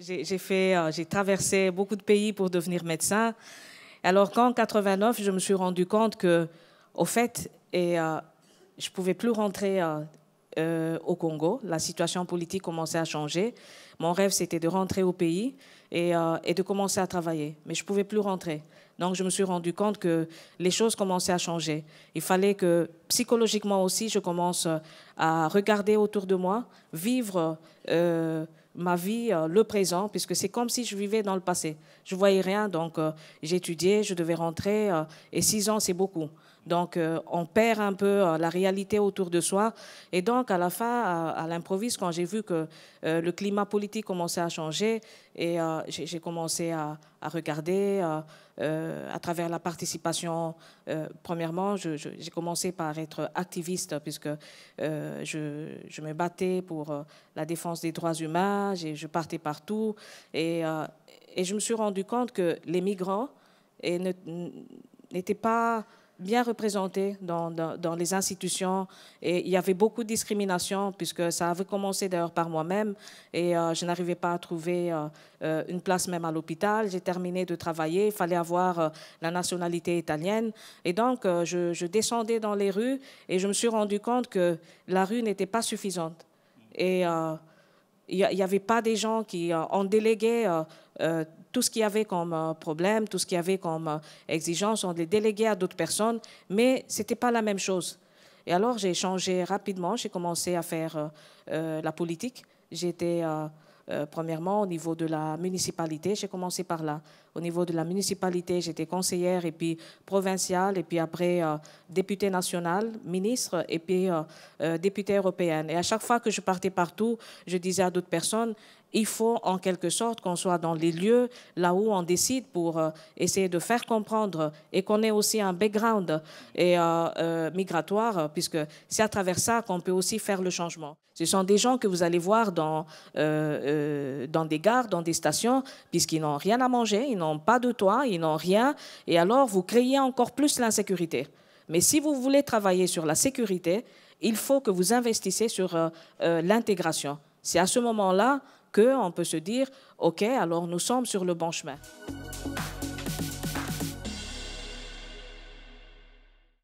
J'ai traversé beaucoup de pays pour devenir médecin. Alors qu'en 89, je me suis rendu compte que, au fait, je pouvais plus rentrer au Congo. La situation politique commençait à changer. Mon rêve, c'était de rentrer au pays et de commencer à travailler. Mais je pouvais plus rentrer. Donc, je me suis rendu compte que les choses commençaient à changer. Il fallait que, psychologiquement aussi, je commence à regarder autour de moi, vivre ma vie, le présent, puisque c'est comme si je vivais dans le passé. Je ne voyais rien, donc j'étudiais, je devais rentrer, et 6 ans, c'est beaucoup. Donc, on perd un peu la réalité autour de soi. Et donc, à la fin, à l'improviste, quand j'ai vu que le climat politique commençait à changer, et j'ai commencé à regarder à travers la participation. Premièrement, j'ai commencé par être activiste, puisque je me battais pour la défense des droits humains, je partais partout. Et je me suis rendu compte que les migrants n'étaient pas bien représentés dans les institutions, et il y avait beaucoup de discrimination, puisque ça avait commencé d'ailleurs par moi-même, et je n'arrivais pas à trouver une place même à l'hôpital. J'ai terminé de travailler, il fallait avoir la nationalité italienne, et donc je descendais dans les rues et je me suis rendu compte que la rue n'était pas suffisante. Et il n'y avait pas des gens qui ont délégué tout ce qu'il y avait comme problème, tout ce qu'il y avait comme exigence, on les déléguait à d'autres personnes, mais ce n'était pas la même chose. Et alors, j'ai changé rapidement, j'ai commencé à faire la politique. J'étais, premièrement, au niveau de la municipalité, j'ai commencé par là. Au niveau de la municipalité, j'étais conseillère, et puis provinciale, et puis après députée nationale, ministre, et puis députée européenne. Et à chaque fois que je partais partout, je disais à d'autres personnes, il faut en quelque sorte qu'on soit dans les lieux là où on décide pour essayer de faire comprendre, et qu'on ait aussi un background migratoire, puisque c'est à travers ça qu'on peut aussi faire le changement. Ce sont des gens que vous allez voir dans des gares, dans des stations, puisqu'ils n'ont rien à manger, ils n'ont pas de toit, ils n'ont rien, et alors vous créez encore plus l'insécurité. Mais si vous voulez travailler sur la sécurité, il faut que vous investissiez sur l'intégration. C'est à ce moment-là qu'on peut se dire, OK, alors nous sommes sur le bon chemin.